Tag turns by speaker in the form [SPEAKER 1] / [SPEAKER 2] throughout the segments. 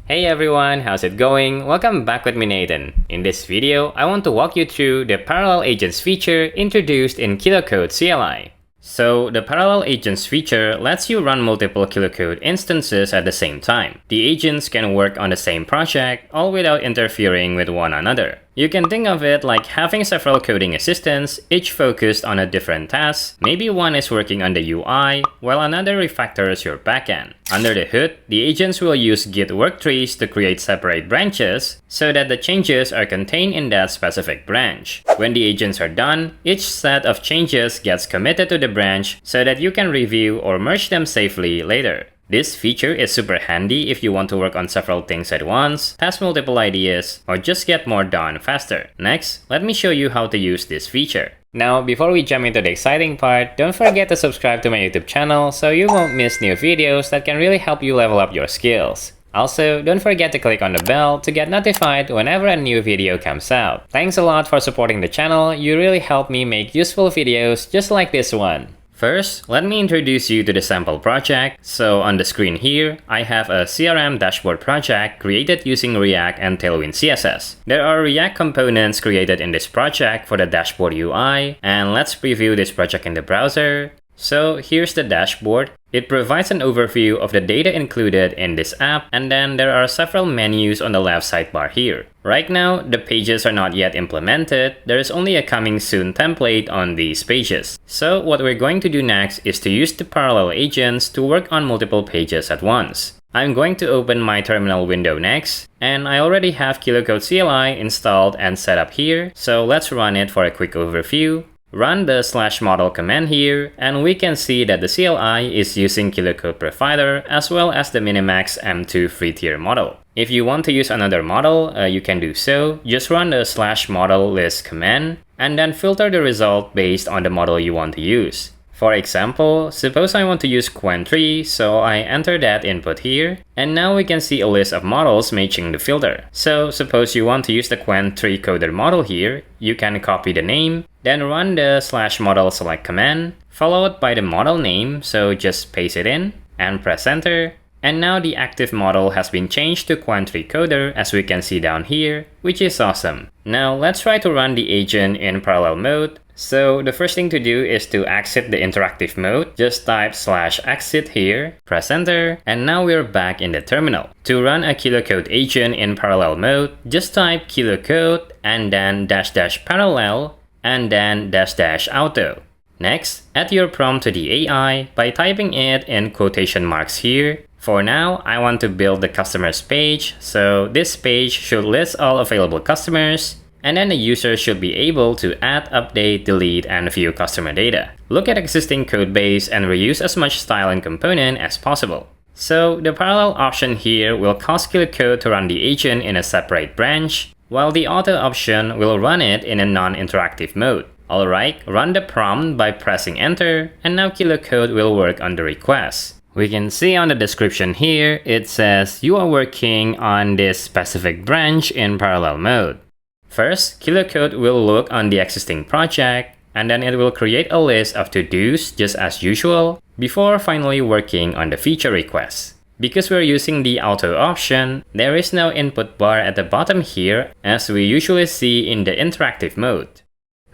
[SPEAKER 1] Hey everyone, how's it going? Welcome back with me, Nathan. In this video, I want to walk you through the Parallel Agents feature introduced in Kilo Code CLI. So, the Parallel Agents feature lets you run multiple Kilo Code instances at the same time. The agents can work on the same project, all without interfering with one another. You can think of it like having several coding assistants, each focused on a different task. Maybe one is working on the UI, while another refactors your backend. Under the hood, the agents will use Git work trees to create separate branches, so that the changes are contained in that specific branch. When the agents are done, each set of changes gets committed to the branch so that you can review or merge them safely later. This feature is super handy if you want to work on several things at once, test multiple ideas, or just get more done faster. Next, let me show you how to use this feature. Now, before we jump into the exciting part, don't forget to subscribe to my YouTube channel so you won't miss new videos that can really help you level up your skills. Also, don't forget to click on the bell to get notified whenever a new video comes out. Thanks a lot for supporting the channel, you really help me make useful videos just like this one. First, let me introduce you to the sample project. So on the screen here, I have a CRM dashboard project created using React and Tailwind CSS. There are React components created in this project for the dashboard UI, and let's preview this project in the browser. So here's the dashboard. It provides an overview of the data included in this app, and then there are several menus on the left sidebar here. Right now, the pages are not yet implemented. There is only a coming soon template on these pages. So what we're going to do next is to use the parallel agents to work on multiple pages at once. I'm going to open my terminal window next, and I already have Kilo Code CLI installed and set up here, so let's run it for a quick overview. Run the /model command here, and we can see that the CLI is using Kilo Code Profiler as well as the Minimax M2 free tier model. If you want to use another model, you can do so. Just run the /model list command, and then filter the result based on the model you want to use. For example, suppose I want to use Qwen3, so I enter that input here, and now we can see a list of models matching the filter. So suppose you want to use the Qwen3 coder model here, you can copy the name, then run the /model select command, followed by the model name, so just paste it in, and press enter. And now the active model has been changed to Qwen3 coder as we can see down here, which is awesome. Now let's try to run the agent in parallel mode. So the first thing to do is to exit the interactive mode. Just type /exit here, press enter, and now we're back in the terminal. To run a Kilo Code agent in parallel mode, just type Kilo Code and then --parallel and then --auto. Next, add your prompt to the AI by typing it in quotation marks here. For now, I want to build the customers page, so this page should list all available customers, and then the user should be able to add, update, delete, and view customer data. Look at existing code base and reuse as much style and component as possible. So the parallel option here will cause Kilo Code to run the agent in a separate branch, while the auto option will run it in a non-interactive mode. Alright, run the prompt by pressing enter, and now Kilo Code will work on the request. We can see on the description here, it says you are working on this specific branch in parallel mode. First, Kilo Code will look on the existing project, and then it will create a list of to-dos just as usual, before finally working on the feature request. Because we're using the auto option, there is no input bar at the bottom here, as we usually see in the interactive mode.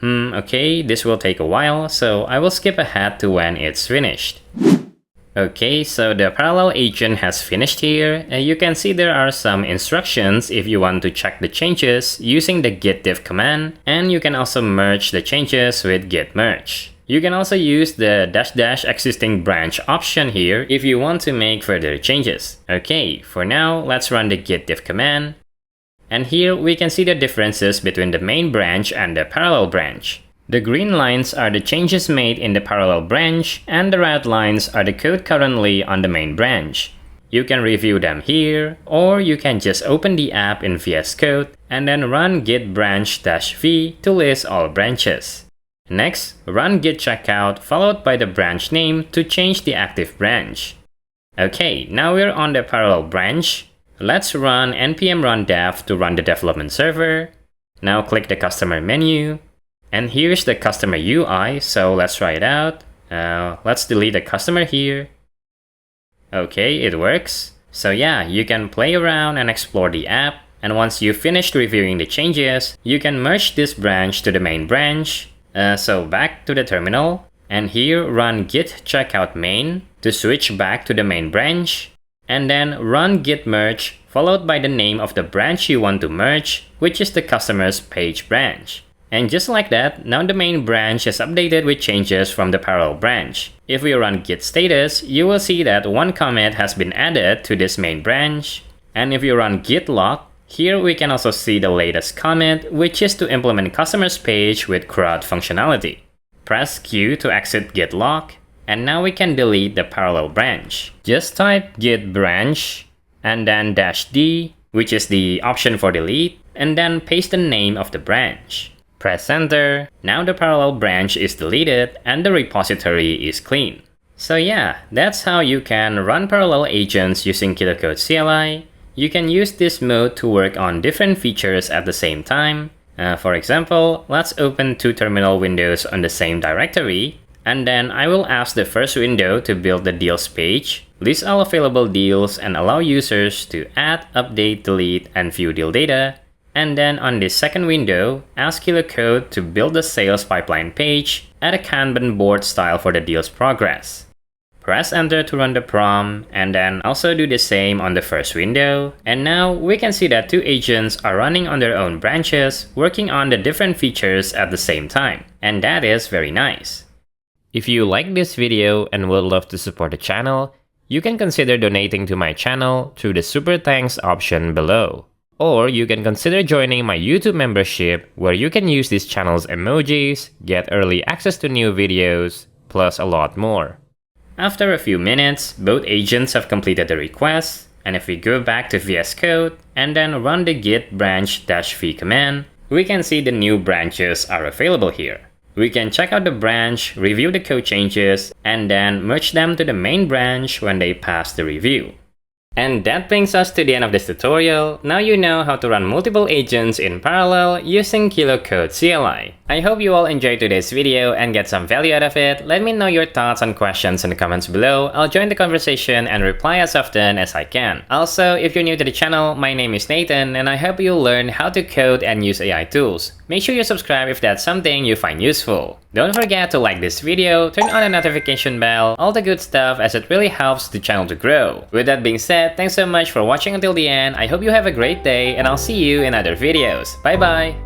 [SPEAKER 1] Okay, this will take a while, so I will skip ahead to when it's finished. Okay, so the parallel agent has finished here, and you can see there are some instructions if you want to check the changes using the git diff command, and you can also merge the changes with git merge. You can also use the -- existing branch option here if you want to make further changes. Okay, for now, let's run the git diff command. And here we can see the differences between the main branch and the parallel branch. The green lines are the changes made in the parallel branch, and the red lines are the code currently on the main branch. You can review them here, or you can just open the app in VS Code and then run git branch -v to list all branches. Next, run git checkout followed by the branch name to change the active branch. Okay, now we're on the parallel branch. Let's run npm run dev to run the development server. Now click the customer menu. And here's the customer UI, so let's try it out. Let's delete the customer here. Okay, it works. So yeah, you can play around and explore the app, and once you've finished reviewing the changes, you can merge this branch to the main branch. So back to the terminal, and here run git checkout main to switch back to the main branch, and then run git merge followed by the name of the branch you want to merge, which is the customer's page branch. And just like that, now the main branch is updated with changes from the parallel branch. If we run git status, you will see that one commit has been added to this main branch. And if you run git log, here we can also see the latest commit, which is to implement customer's page with CRUD functionality. Press Q to exit git log, and now we can delete the parallel branch. Just type git branch, and then -d, which is the option for delete, and then paste the name of the branch. Press enter. Now the parallel branch is deleted and the repository is clean. So yeah, that's how you can run parallel agents using Kilo Code CLI. You can use this mode to work on different features at the same time. For example, let's open two terminal windows on the same directory, and then I will ask the first window to build the deals page, list all available deals, and allow users to add, update, delete, and view deal data. And then on this second window, ask Kilo Code to build the sales pipeline page, add a Kanban board style for the deal's progress. Press enter to run the prompt, and then also do the same on the first window. And now we can see that two agents are running on their own branches, working on the different features at the same time. And that is very nice. If you like this video and would love to support the channel, you can consider donating to my channel through the Super Thanks option below. Or you can consider joining my YouTube membership, where you can use this channel's emojis, get early access to new videos, plus a lot more. After a few minutes, both agents have completed the request, and if we go back to VS Code and then run the git branch-v command, we can see the new branches are available here. We can check out the branch, review the code changes, and then merge them to the main branch when they pass the review. And that brings us to the end of this tutorial. Now you know how to run multiple agents in parallel using Kilo Code CLI. I hope you all enjoyed today's video and get some value out of it. Let me know your thoughts and questions in the comments below. I'll join the conversation and reply as often as I can. Also, if you're new to the channel, my name is Nathan, and I hope you'll learn how to code and use AI tools. Make sure you subscribe if that's something you find useful. Don't forget to like this video, turn on the notification bell, all the good stuff, as it really helps the channel to grow. With that being said, thanks so much for watching until the end. I hope you have a great day, and I'll see you in other videos. Bye bye!